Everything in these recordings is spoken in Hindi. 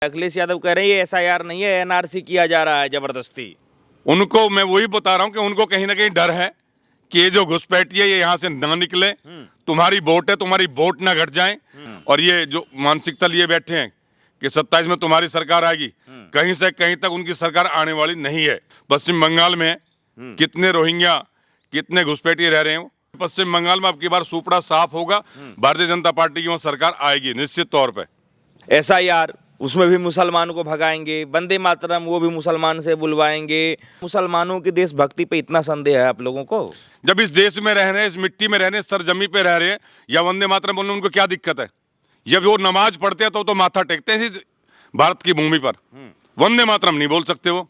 अखिलेश यादव कह रहे हैं ये एसआईआर नहीं है, एनआरसी किया जा रहा है जबरदस्ती। उनको मैं वही बता रहा हूं कि उनको कहीं ना कहीं डर है कि ये जो घुसपैठी है ये यहाँ से ना निकले, तुम्हारी वोट है, तुम्हारी वोट ना घट जाए। और ये जो मानसिकता लिए बैठे हैं कि 27 में तुम्हारी सरकार आएगी, कहीं से कहीं तक उनकी सरकार आने वाली नहीं है। पश्चिम बंगाल में कितने रोहिंग्या, कितने घुसपैठी रह रहे हैं। पश्चिम बंगाल में अब की बार सुपड़ा साफ होगा, भारतीय जनता पार्टी की वहाँ सरकार आएगी निश्चित तौर पर। एसआईआर उसमें भी मुसलमानों को भगाएंगे, वंदे मातरम वो भी मुसलमान से बुलवाएंगे। मुसलमानों की देशभक्ति पे इतना संदेह है आप लोगों को? जब इस देश में रह रहे हैं, इस मिट्टी में रह रहे हैं, सरजमी पे रह रहे हैं, या वंदे मातरम बोलने उनको क्या दिक्कत है? जब वो नमाज पढ़ते हैं तो माथा टेकते हैं इस भारत की भूमि पर। वंदे मातरम नहीं बोल सकते वो।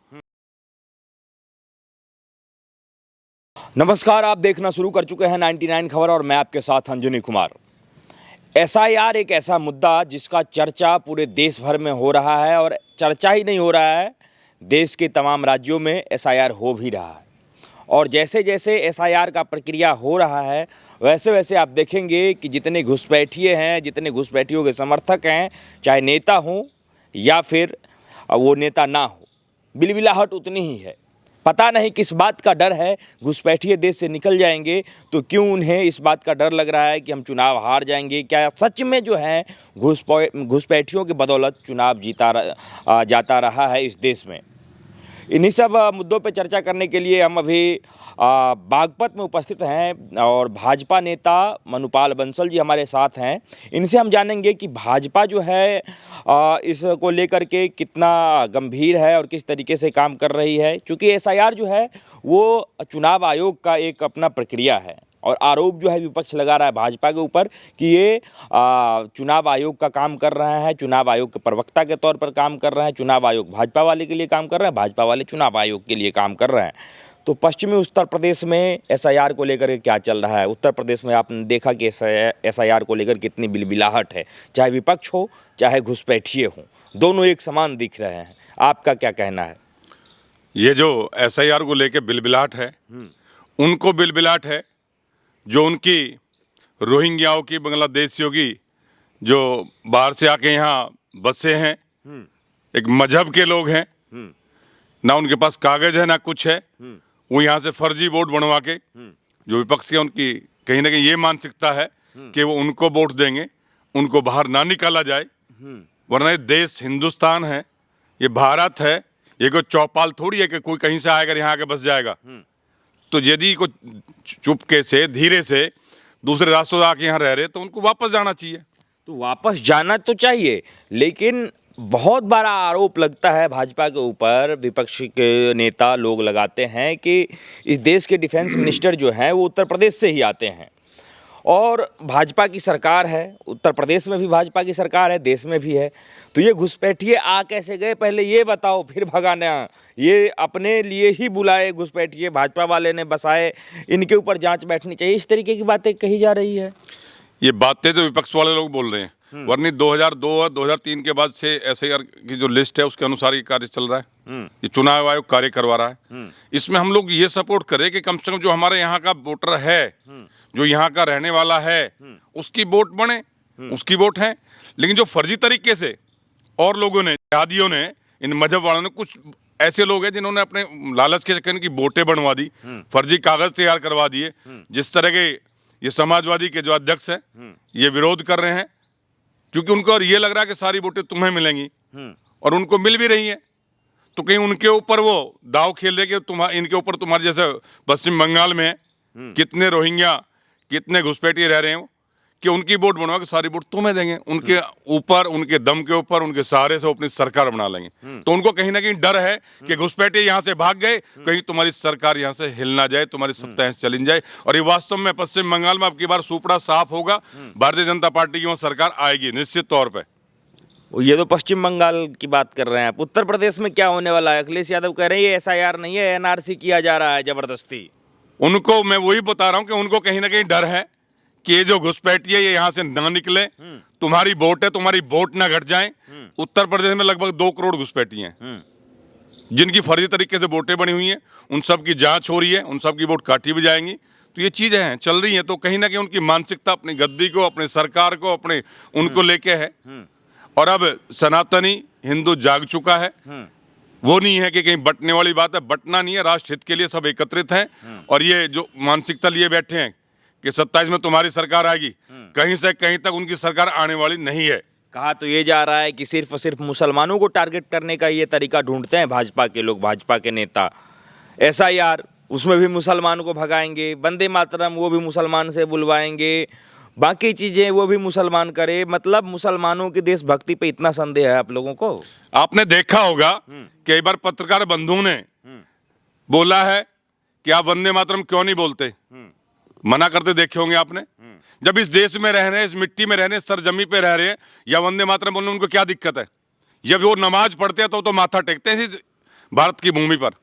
नमस्कार, आप देखना शुरू कर चुके हैं 99 खबर और मैं आपके साथ अंजनी कुमार। एसआईआर एक ऐसा मुद्दा जिसका चर्चा पूरे देश भर में हो रहा है और चर्चा ही नहीं हो रहा है, देश के तमाम राज्यों में एसआईआर हो भी रहा है। और जैसे जैसे एसआईआर का प्रक्रिया हो रहा है वैसे वैसे आप देखेंगे कि जितने घुसपैठिए हैं, जितने घुसपैठियों के समर्थक हैं, चाहे नेता हों या फिर वो नेता ना हो, बिलबिलाहट उतनी ही है। पता नहीं किस बात का डर है, घुसपैठिए देश से निकल जाएंगे तो क्यों उन्हें इस बात का डर लग रहा है कि हम चुनाव हार जाएंगे। क्या सच में जो है घुसपैठियों की बदौलत चुनाव जाता रहा है इस देश में? इन्हीं सब मुद्दों पर चर्चा करने के लिए हम अभी बागपत में उपस्थित हैं और भाजपा नेता मनुपाल बंसल जी हमारे साथ हैं। इनसे हम जानेंगे कि भाजपा जो है इसको लेकर के कितना गंभीर है और किस तरीके से काम कर रही है। क्योंकि एसआईआर जो है वो चुनाव आयोग का एक अपना प्रक्रिया है और आरोप जो है विपक्ष लगा रहा है भाजपा के ऊपर कि ये चुनाव आयोग का काम कर रहा है, चुनाव आयोग के प्रवक्ता के तौर पर काम कर रहा है। चुनाव आयोग भाजपा वाले के लिए काम कर रहा है, भाजपा वाले चुनाव आयोग के लिए काम कर रहे हैं। तो पश्चिमी उत्तर प्रदेश में एसआईआर को लेकर के क्या चल रहा है? उत्तर प्रदेश में आपने देखा कि एसआईआर को लेकर कितनी बिलबिलाहट है, चाहे विपक्ष हो चाहे घुसपैठिए हों, दोनों एक समान दिख रहे हैं। आपका क्या कहना है? ये जो एसआईआर को लेकर बिलबिलाहट है, उनको बिलबिलाहट है जो उनकी रोहिंग्याओं की, बांग्लादेशियों की, जो बाहर से आके यहाँ बसे हैं, एक मजहब के लोग हैं, ना उनके पास कागज है ना कुछ है, वो यहाँ से फर्जी वोट बनवा के, जो विपक्ष के उनकी कहीं ना कहीं ये मानसिकता है कि वो उनको वोट देंगे, उनको बाहर ना निकाला जाए। वरना ये देश हिंदुस्तान है, ये भारत है, ये कोई चौपाल थोड़ी है कि कोई कहीं से आएगा यहाँ आके बस जाएगा। तो यदि को चुपके से धीरे से दूसरे रास्तों से आके यहाँ रह रहे तो उनको वापस जाना चाहिए। तो वापस जाना तो चाहिए, लेकिन बहुत बड़ा आरोप लगता है भाजपा के ऊपर, विपक्ष के नेता लोग लगाते हैं कि इस देश के डिफेंस मिनिस्टर जो हैं वो उत्तर प्रदेश से ही आते हैं और भाजपा की सरकार है, उत्तर प्रदेश में भी भाजपा की सरकार है, देश में भी है। तो ये घुसपैठिए आ कैसे गए पहले ये बताओ, फिर भगाना। ये अपने लिए ही बुलाए घुसपैठिए, भाजपा वाले ने बसाए, इनके ऊपर जांच बैठनी चाहिए, इस तरीके की बातें कही जा रही है। ये बातें तो विपक्ष वाले लोग बोल रहे हैं, वरना 2002 और 2003 के बाद से एसआईआर की जो लिस्ट है उसके अनुसार ये कार्य चल रहा है। ये चुनाव आयोग कार्य करवा रहा है। इसमें हम लोग ये सपोर्ट करें कि कम से कम जो हमारे यहाँ का वोटर है, जो यहाँ का रहने वाला है, उसकी वोट बने, उसकी वोट है। लेकिन जो फर्जी तरीके से और लोगों ने, जिहादियों ने, इन मजहब वालों ने, कुछ ऐसे लोग हैं जिन्होंने अपने लालच के चक्कर की वोटें बनवा दी, फर्जी कागज तैयार करवा दिए। जिस तरह के ये समाजवादी के जो अध्यक्ष हैं ये विरोध कर रहे हैं क्योंकि उनको और ये लग रहा है कि सारी वोटें तुम्हें मिलेंगी और उनको मिल भी रही हैं। तो कहीं उनके ऊपर वो दाव खेल रहे कि इनके ऊपर तुम्हारे जैसे पश्चिम बंगाल में कितने रोहिंग्या, कितने घुसपैठी रह रहे हैं कि उनकी वोट बनवा के सारी वोट तुम्हें देंगे। उनके ऊपर, उनके दम के ऊपर, उनके सहारे से अपनी सरकार बना लेंगे। तो उनको कहीं ना कहीं डर है कि घुसपैठे यहाँ से भाग गए, कहीं तुम्हारी सरकार यहाँ से हिल ना जाए, तुम्हारी सत्ता यहाँ से चली जाए। और ये वास्तव में पश्चिम बंगाल में अब की बार सुपड़ा साफ होगा, भारतीय जनता पार्टी की वहाँ सरकार आएगी निश्चित तौर पर। ये तो पश्चिम बंगाल की बात कर रहे हैं आप। उत्तर प्रदेश में क्या होने वाला है? अखिलेश यादव कह रहे हैं ये एसआईआर नहीं है, एनआरसी किया जा रहा है जबरदस्ती। उनको मैं वही बता रहा हूँ कि उनको कहीं ना कहीं डर है कि ये जो घुसपैठी है ये यहाँ से ना निकले, तुम्हारी वोट है, तुम्हारी वोट ना घट जाए। उत्तर प्रदेश में लगभग 2 करोड़ घुसपैठी हैं जिनकी फर्जी तरीके से वोटें बनी हुई हैं, उन सब की जांच हो रही है, उन सब की वोट काटी भी जाएंगी। तो ये चीज़ें हैं, चल रही हैं। तो कहीं ना कहीं उनकी मानसिकता अपनी गद्दी को, अपने सरकार को, अपने उनको लेके है। और अब सनातनी हिंदू जाग चुका है। वो नहीं है कि कहीं बंटने वाली बात है, बंटना नहीं है, राष्ट्र हित के लिए सब एकत्रित हैं। और ये जो मानसिकता लिए बैठे हैं कि 27 में तुम्हारी सरकार आएगी, कहीं से कहीं तक उनकी सरकार आने वाली नहीं है। कहा तो ये जा रहा है कि सिर्फ और सिर्फ मुसलमानों को टारगेट करने का ये तरीका ढूंढते हैं भाजपा के लोग, भाजपा के नेता। एसआईआर उसमें भी मुसलमान को भगाएंगे, वंदे मातरम वो भी मुसलमान से बुलवाएंगे, बाकी चीजें वो भी मुसलमान करे। मतलब मुसलमानों की देशभक्ति पे इतना संदेह है आप लोगों को? आपने देखा होगा कई बार पत्रकार बंधुओं ने बोला है कि आप वंदे मातरम क्यों नहीं बोलते, मना करते देखे होंगे आपने। जब इस देश में रह रहे हैं, इस मिट्टी में रह रहे हैं, सरजमी पे रह रहे हैं, या वंदे मातरम बोलने उनको क्या दिक्कत है? जब वो नमाज पढ़ते हैं तो माथा टेकते हैं इस भारत की भूमि पर,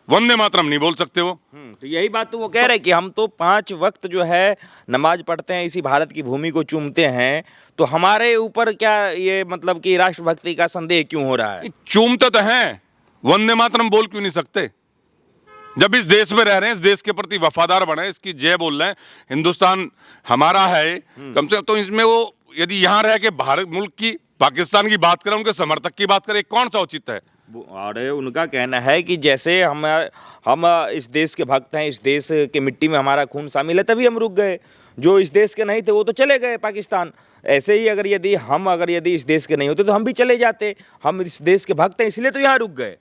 वंदे मातरम नहीं बोल सकते वो। तो यही बात तो वो कह रहे हैं कि हम तो 5 वक्त जो है नमाज पढ़ते हैं, इसी भारत की भूमि को चूमते हैं, तो हमारे ऊपर क्या ये मतलब कि राष्ट्रभक्ति का संदेह क्यों हो रहा है? चूमते तो हैं, वंदे मातरम बोल क्यों नहीं सकते? जब इस देश में रह रहे हैं, इस देश के प्रति वफादार बने, इसकी जय बोल रहे हैं, हिंदुस्तान हमारा है कम से कम, तो इसमें वो यदि यहाँ रह के भारत मुल्क की, पाकिस्तान की बात करें, उनके समर्थक की बात करें, कौन सा उचित है? अरे उनका कहना है कि जैसे हम इस देश के भक्त हैं, इस देश के मिट्टी में हमारा खून शामिल है, तभी हम रुक गए। जो इस देश के नहीं थे वो तो चले गए पाकिस्तान। ऐसे ही अगर यदि इस देश के नहीं होते तो हम भी चले जाते। हम इस देश के भक्त हैं इसलिए तो यहाँ रुक गए।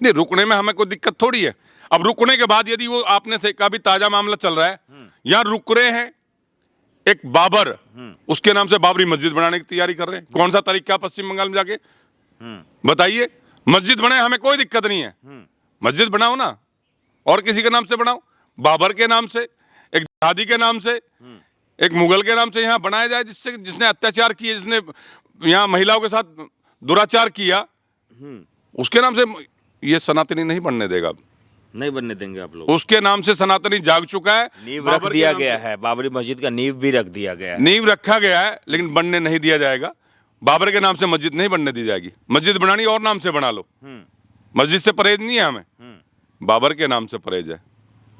नहीं, रुकने में हमें कोई दिक्कत थोड़ी है। अब रुकने के बाद यदि वो आपने से का भी ताजा मामला चल रहा है, यहाँ रुक रहे हैं, एक बाबर उसके नाम से बाबरी मस्जिद बनाने की तैयारी कर रहे हैं। कौन सा तरीका पश्चिम बंगाल में जाके बताइए? मस्जिद बनाए, हमें कोई दिक्कत नहीं है, मस्जिद बनाओ ना, और किसी के नाम से बनाओ, बाबर के नाम से, एक दादी के नाम से, एक मुगल के नाम से यहाँ बनाया जाए, जिसने अत्याचार किए, जिसने यहाँ महिलाओं के साथ दुराचार किया, उसके नाम से ये सनातनी नहीं बनने देगा। नहीं बनने देंगे आप लोग। उसके नाम से सनातनी जाग चुका है, नींव रख दिया गया है, बाबरी मस्जिद का नींव भी रख दिया गया है। नींव रखा गया है, लेकिन बनने नहीं दिया जाएगा। बाबर के नाम से मस्जिद नहीं बनने दी जाएगी। मस्जिद बनानी और नाम से बना लो, मस्जिद से परहेज नहीं है हमें, बाबर के नाम से परहेज है।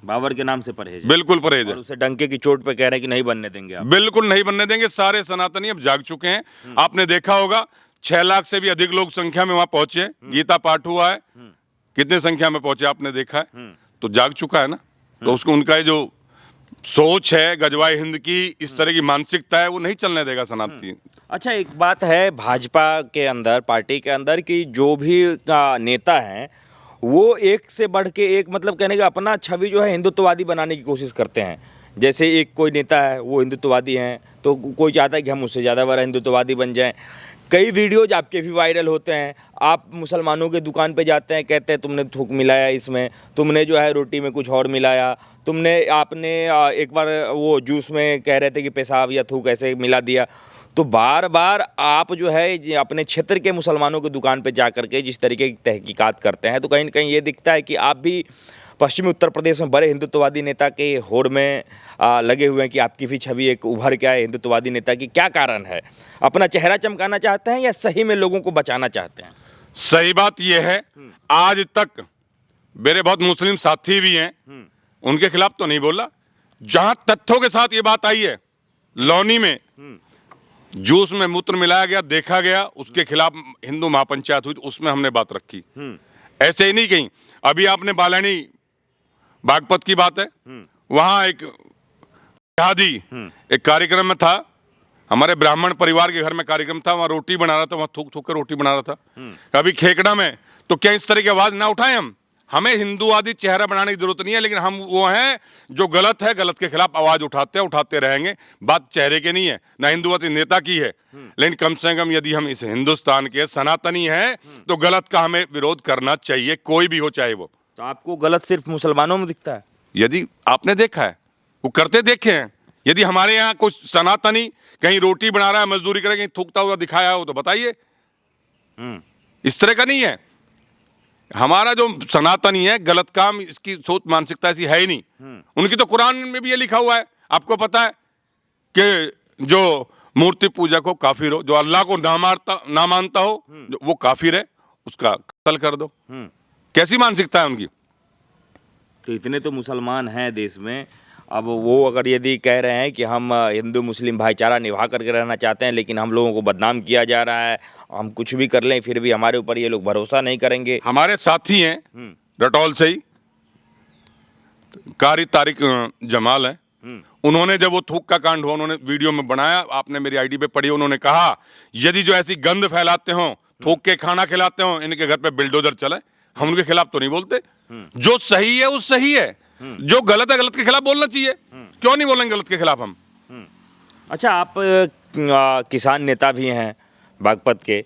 बाबर के नाम से परहेज है, बिल्कुल परहेज है। और उसे डंके की चोट पे कह रहे हैं कि नहीं बनने देंगे आप। बिल्कुल नहीं बनने देंगे। सारे सनातनी अब जाग चुके हैं। आपने देखा होगा 6 लाख से भी अधिक लोग संख्या में वहां पहुंचे, गीता पाठ हुआ है, कितने संख्या में पहुंचे आपने देखा है, तो जाग चुका है ना। तो उसको उनका ये जो सोच है गजवाए हिंद की, इस तरह की मानसिकता है, वो नहीं चलने देगा सनातनी। अच्छा, एक बात है भाजपा के अंदर, पार्टी के अंदर, कि जो भी नेता हैं वो एक से बढ़ के एक, मतलब कहने का अपना छवि जो है हिंदुत्ववादी बनाने की कोशिश करते हैं। जैसे एक कोई नेता है वो हिंदुत्ववादी हैं, तो कोई चाहता है कि हम उससे ज़्यादा बड़ा हिंदुत्ववादी बन जाएं। कई वीडियोज आपके भी वायरल होते हैं, आप मुसलमानों के दुकान पे जाते हैं, कहते हैं तुमने थूक मिलाया इसमें, तुमने जो है रोटी में कुछ और मिलाया, आपने एक बार वो जूस में कह रहे थे कि पेशाब या थूक ऐसे मिला दिया। तो बार बार आप जो है अपने क्षेत्र के मुसलमानों की दुकान पे जा कर के जिस तरीके की तहकीकात करते हैं, तो कहीं न कहीं ये दिखता है कि आप भी पश्चिमी उत्तर प्रदेश में बड़े हिंदुत्ववादी नेता के होड़ में लगे हुए हैं, कि आपकी भी छवि एक उभर के आए हिंदुत्ववादी नेता की। क्या कारण है? अपना चेहरा चमकाना चाहते हैं या सही में लोगों को बचाना चाहते हैं? सही बात यह है, आज तक मेरे बहुत मुस्लिम साथी भी हैं, उनके खिलाफ तो नहीं बोला। जहां तथ्यों के साथ ये बात आई है, लौनी में जूस में मूत्र मिलाया गया, देखा गया, उसके खिलाफ हिंदू महापंचायत हुई, उसमें हमने बात रखी। ऐसे ही नहीं कहीं। अभी आपने बालानी बागपत की बात है, वहां एक जिहादी एक कार्यक्रम में था, हमारे ब्राह्मण परिवार के घर में कार्यक्रम था, वहां रोटी बना रहा था, वहां थूक थूक कर रोटी बना रहा था। कभी खेकड़ा में, तो क्या इस तरह की आवाज ना उठाएं हम? हमें हिंदुवादी चेहरा बनाने की जरूरत नहीं है, लेकिन हम वो हैं जो गलत है, गलत के खिलाफ आवाज उठाते रहेंगे। बात चेहरे के नहीं है, ना हिंदुवादी नेता की है, लेकिन कम से कम यदि हम इस हिंदुस्तान के सनातनी हैं तो गलत का हमें विरोध करना चाहिए, कोई भी हो चाहे वो। तो आपको गलत सिर्फ मुसलमानों में दिखता है? यदि आपने देखा है, वो करते देखे हैं। यदि हमारे यहाँ कुछ सनातनी कहीं रोटी बना रहा है, मजदूरी करे, कहीं थूकता हुआ दिखाया हो तो बताइए। इस तरह का नहीं है। हमारा जो सनातनी है, गलत काम, इसकी सोच मानसिकता ऐसी है ही नहीं। उनकी तो कुरान में भी ये लिखा हुआ है, आपको पता है, कि जो मूर्ति पूजा को काफिर हो, जो अल्लाह को ना मानता हो, वो काफिर है, उसका कत्ल कर दो। कैसी मानसिकता है उनकी? तो इतने तो मुसलमान हैं देश में, अब वो अगर यदि कह रहे हैं कि हम हिंदू मुस्लिम भाईचारा निभा करके रहना चाहते हैं, लेकिन हम लोगों को बदनाम किया जा रहा है, हम कुछ भी कर लें फिर भी हमारे ऊपर ये लोग भरोसा नहीं करेंगे। हमारे साथी हैं रटौल से ही, कारी तारिक जमाल है, उन्होंने जब वो थूक का कांड हुआ उन्होंने वीडियो में बनाया, आपने मेरी आईडी पे पढ़ी, उन्होंने कहा यदि जो ऐसी गंद फैलाते हो, थूक के खाना खिलाते हो, इनके घर पे बिल्डोजर चले। हम उनके खिलाफ तो नहीं बोलते, जो सही है वो सही है, जो गलत है गलत के खिलाफ बोलना चाहिए, क्यों नहीं बोलेंगे गलत के खिलाफ हम। अच्छा, आप किसान नेता भी हैं बागपत के,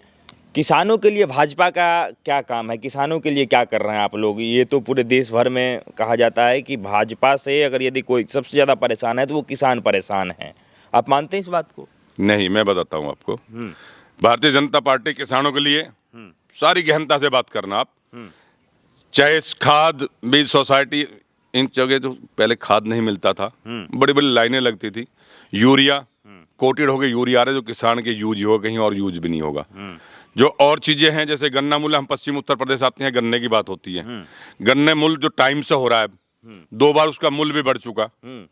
किसानों के लिए भाजपा का क्या काम है, किसानों के लिए क्या कर रहे हैं आप लोग? ये तो पूरे देश भर में कहा जाता है कि भाजपा से अगर यदि कोई सबसे ज़्यादा परेशान है तो वो किसान परेशान हैं। आप मानते हैं इस बात को? नहीं, मैं बताता हूँ आपको, भारतीय जनता पार्टी किसानों के लिए सारी गहनता से बात करना आप, चाहे खाद बीज सोसाइटी, इन जगह तो पहले खाद नहीं मिलता था, बड़ी बड़ी लाइनें लगती थी, यूरिया कोटेड हो गए यूरिया आ रहे जो किसान के यूज हो, कहीं और यूज भी नहीं होगा। जो और चीजें हैं जैसे गन्ना मूल्य, हम पश्चिम उत्तर प्रदेश आते हैं, गन्ने की बात होती है, गन्ने मूल्य जो टाइम से हो रहा है, 2 बार उसका मूल्य भी बढ़ चुका।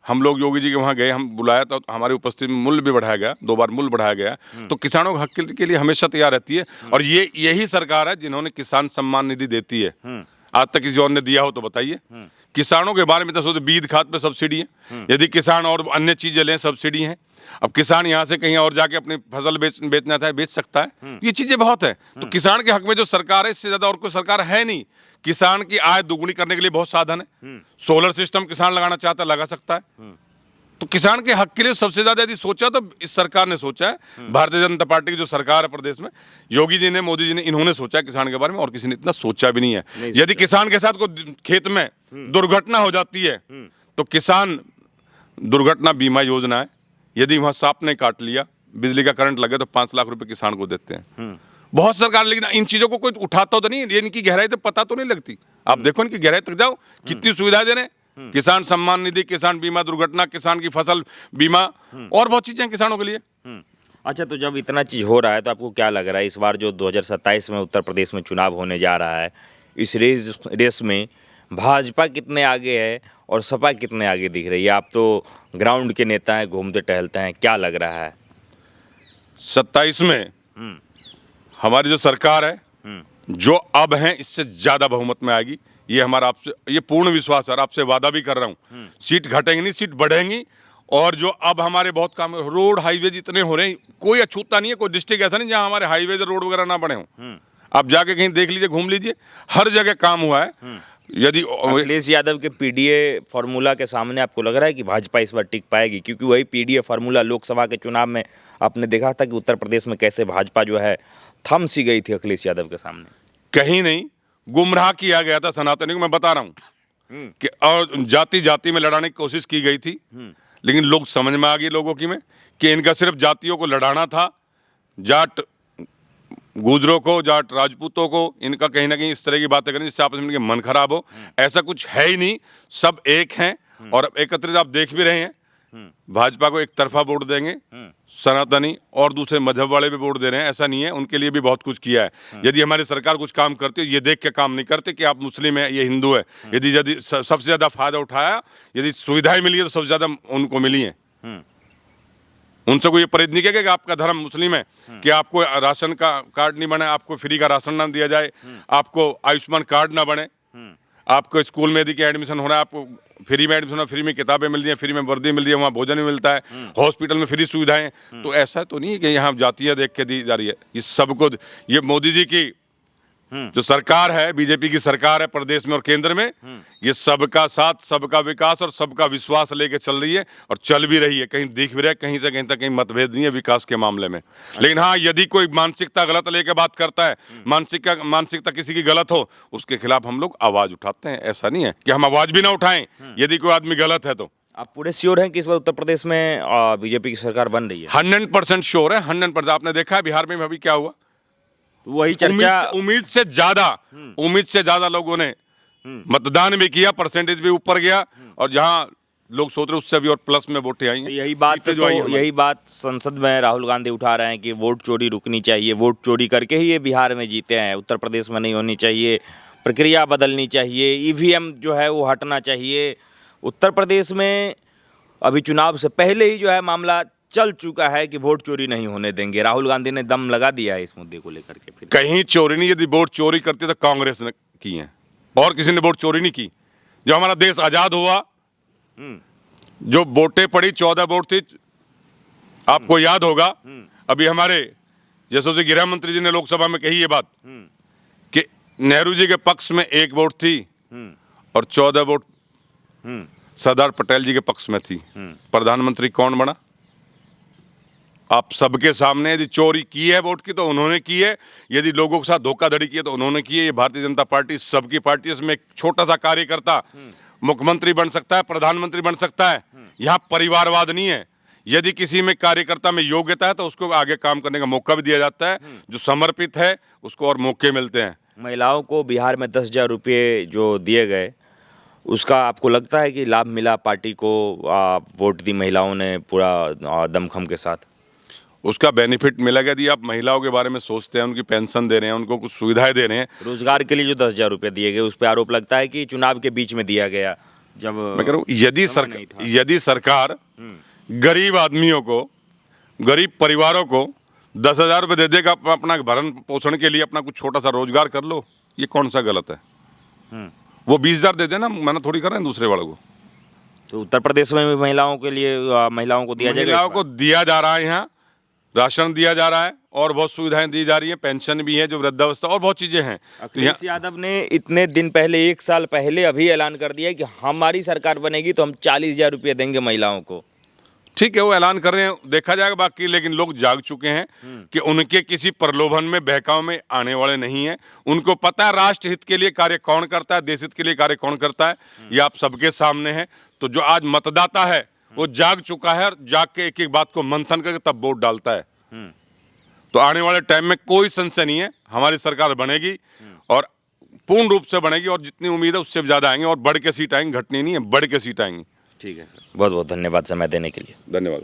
हम लोग योगी जी के वहां गए, हम बुलाया तो हमारी उपस्थिति में मूल्य भी बढ़ाया गया, 2 बार मूल्य बढ़ाया गया। तो किसानों के हक के लिए हमेशा तैयार रहती है, और यही सरकार है जिन्होंने किसान सम्मान निधि देती है। आज तक किसी और ने दिया हो तो बताइए। किसानों के बारे में तो सोचो, बीज खाद पे सब्सिडी है, यदि किसान और अन्य चीजें लें सब्सिडी है। अब किसान यहाँ से कहीं और जाके अपनी फसल बेचना चाहे बेच सकता है, ये चीजें बहुत है। तो किसान के हक में जो सरकार है, इससे ज्यादा और कोई सरकार है नहीं। किसान की आय दुगुनी करने के लिए बहुत साधन है, सोलर सिस्टम किसान लगाना चाहता है लगा सकता है। तो किसान के हक के लिए सबसे ज्यादा यदि सोचा तो इस सरकार ने सोचा है, भारतीय जनता पार्टी की जो सरकार है प्रदेश में, योगी जी ने, मोदी जी ने, इन्होंने सोचा है किसान के बारे में, और किसी ने इतना सोचा भी नहीं है। यदि किसान के साथ कोई खेत में दुर्घटना हो जाती है तो किसान दुर्घटना बीमा योजना है, यदि वहां सांप ने काट लिया, बिजली का करंट लगे तो 5 लाख रुपए किसान को देते हैं। बहुत सरकार, लेकिन इन चीजों को कोई उठाता तो नहीं, इनकी गहराई तो पता तो नहीं लगती। आप देखो इनकी गहराई तक जाओ, कितनी सुविधाएं दे रहे हैं, किसान सम्मान निधि, किसान बीमा दुर्घटना, किसान की फसल बीमा, और बहुत चीजें किसानों के लिए। अच्छा, तो जब इतना चीज़ हो रहा है तो आपको क्या लग रहा है इस बार जो 2027 में उत्तर प्रदेश में चुनाव होने जा रहा है, इस रेस में भाजपा कितने आगे है और सपा कितने आगे दिख रही है? आप तो ग्राउंड के नेता हैं, घूमते टहलते हैं, क्या लग रहा है? 27 में हमारी जो सरकार है, जो अब है इससे ज्यादा बहुमत में आएगी, ये हमारा आपसे ये पूर्ण विश्वास है, और आपसे वादा भी कर रहा हूँ। सीट घटेंगी नहीं, सीट बढ़ेंगी। और जो अब हमारे बहुत काम, रोड हाईवेज इतने हो रहे हैं, कोई अछूता नहीं है, कोई डिस्ट्रिक्ट ऐसा नहीं जहाँ हमारे हाईवेज रोड वगैरह ना बने हों। आप जाके कहीं देख लीजिए, घूम लीजिए, हर जगह काम हुआ है। यदि अखिलेश यादव के पीडीए फार्मूला के सामने आपको लग रहा है कि भाजपा इस बार टिक पाएगी? क्योंकि वही पीडीए फार्मूला लोकसभा के चुनाव में आपने देखा था कि उत्तर प्रदेश में कैसे भाजपा जो है थम सी गई थी अखिलेश यादव के सामने। कहीं नहीं, गुमराह किया गया था सनातनी को, मैं बता रहा हूँ कि, और जाति जाति में लड़ाने की कोशिश की गई थी, लेकिन लोग समझ में आ गई लोगों की में कि इनका सिर्फ जातियों को लड़ाना था, जाट गुजरों को, जाट राजपूतों को, इनका कहीं ना कहीं इस तरह की बातें करनी जिससे आपस में इनके मन खराब हो। ऐसा कुछ है ही नहीं, सब एक हैं, और एकत्रित आप देख भी रहे हैं। भाजपा को एक तरफा वोट देंगे सनातनी, और दूसरे मजहब वाले भी वोट दे रहे हैं, ऐसा नहीं है, उनके लिए भी बहुत कुछ किया है। यदि हमारी सरकार कुछ काम करती है, ये देख के काम नहीं करते कि आप मुस्लिम है, ये हिंदू है। यदि सबसे ज्यादा फायदा उठाया, यदि सुविधाएं मिली है तो सबसे ज्यादा उनको मिली है। उनसे कोई प्रेरित नहीं किया कि आपका धर्म मुस्लिम है कि आपको राशन का कार्ड नहीं बने, आपको फ्री का राशन ना दिया जाए, आपको आयुष्मान कार्ड ना बने, आपको स्कूल में यदि एडमिशन हो रहा है, आपको फ्री में एडमिशन हो, फ्री में किताबें मिल रही हैं, फ्री में वर्दी मिल रही है, वहाँ भोजन भी मिलता है, हॉस्पिटल में फ्री सुविधाएं। तो ऐसा तो नहीं है कि यहाँ जातियाँ देख के दी जा रही है। ये सबको, ये मोदी जी की जो सरकार है, बीजेपी की सरकार है प्रदेश में और केंद्र में, ये सबका साथ, सबका विकास और सबका विश्वास लेके चल रही है, और चल भी रही है। कहीं दिख भी रहा है, कहीं से कहीं तक कहीं मतभेद नहीं है विकास के मामले में। लेकिन हाँ, यदि कोई मानसिकता गलत लेके बात करता है, मानसिकता किसी की गलत हो, उसके खिलाफ हम लोग आवाज उठाते हैं। ऐसा नहीं है कि हम आवाज भी ना उठाएं यदि कोई आदमी गलत है तो। आप पूरे श्योर हैं कि इस बार उत्तर प्रदेश में बीजेपी की सरकार बन रही है? 100% श्योर है, 100%। आपने देखा है बिहार में अभी क्या हुआ, वही चर्चा, उम्मीद से ज्यादा लोगों ने मतदान भी किया, परसेंटेज भी ऊपर गया, और जहां लोग सोच रहे उससे भी और प्लस में वोटें आई हैं। यही बात संसद में राहुल गांधी उठा रहे हैं कि वोट चोरी रुकनी चाहिए, वोट चोरी करके ही ये बिहार में जीते हैं, उत्तर प्रदेश में नहीं होनी चाहिए, प्रक्रिया बदलनी चाहिए, ईवीएम जो है वो हटना चाहिए। उत्तर प्रदेश में अभी चुनाव से पहले ही जो है मामला चल चुका है कि वोट चोरी नहीं होने देंगे। राहुल गांधी ने दम लगा दिया है इस मुद्दे को लेकर के। फिर कहीं चोरी नहीं, यदि वोट चोरी करती तो कांग्रेस ने की है, और किसी ने वोट चोरी नहीं की। जब हमारा देश आजाद हुआ, जो वोटें पड़ी 14 वोट थी, आपको याद होगा। अभी हमारे यशस्वी गृह मंत्री जी ने लोकसभा में कही ये बात कि नेहरू जी के पक्ष में 1 वोट थी और 14 वोट सरदार पटेल जी के पक्ष में थी। प्रधानमंत्री कौन बना? आप सबके सामने। यदि चोरी की है वोट की तो उन्होंने की है, यदि लोगों के साथ धोखाधड़ी की है तो उन्होंने की है। ये भारतीय जनता पार्टी सबकी पार्टी है। इसमें एक छोटा सा कार्यकर्ता मुख्यमंत्री बन सकता है, प्रधानमंत्री बन सकता है। यहाँ परिवारवाद नहीं है। यदि किसी में कार्यकर्ता में योग्यता है तो उसको आगे काम करने का मौका भी दिया जाता है। जो समर्पित है उसको और मौके मिलते हैं। महिलाओं को बिहार में 10,000 रुपये जो दिए गए, उसका आपको लगता है कि लाभ मिला पार्टी को? वोट दी महिलाओं ने पूरा दमखम के साथ, उसका बेनिफिट मिलेगा। यदि आप महिलाओं के बारे में सोचते हैं, उनकी पेंशन दे रहे हैं, उनको कुछ सुविधाएं दे रहे हैं। रोजगार के लिए जो 10,000 रुपये दिए गए उस पर आरोप लगता है कि चुनाव के बीच में दिया गया। जब मैं कह रहा हूँ यदि सरकार गरीब आदमियों को, गरीब परिवारों को 10,000 रुपये दे देगा अपना भरण पोषण के लिए, अपना कुछ छोटा सा रोजगार कर लो, ये कौन सा गलत है? वो 20,000 दे देना, मना थोड़ी कर रहे हैं दूसरे वालों को। तो उत्तर प्रदेश में भी महिलाओं के लिए महिलाओं को दिया जाएगा? महिलाओं को दिया जा रहा है, यहाँ राशन दिया जा रहा है और बहुत सुविधाएं दी जा रही हैं। पेंशन भी है, जो वृद्धावस्था, और बहुत चीजें हैं। अखिलेश यादव ने इतने दिन पहले, 1 साल पहले अभी ऐलान कर दिया कि हमारी सरकार बनेगी तो हम 40,000 रुपये देंगे महिलाओं को। ठीक है, वो ऐलान कर रहे हैं, देखा जाएगा बाकी। लेकिन लोग जाग चुके हैं कि उनके किसी प्रलोभन में, बहकाव में आने वाले नहीं है। उनको पता है राष्ट्र हित के लिए कार्य कौन करता है, देश हित के लिए कार्य कौन करता है। ये आप सबके सामने है। तो जो आज मतदाता है वो जाग चुका है और जाग के एक एक बात को मंथन करके तब वोट डालता है। तो आने वाले टाइम में कोई संशय नहीं है, हमारी सरकार बनेगी और पूर्ण रूप से बनेगी। और जितनी उम्मीद है उससे भी ज्यादा आएंगे और बढ़ के सीट आएंगी। घटनी नहीं है, बढ़ के सीट आएंगी। ठीक है सर, बहुत बहुत धन्यवाद समय देने के लिए। धन्यवाद।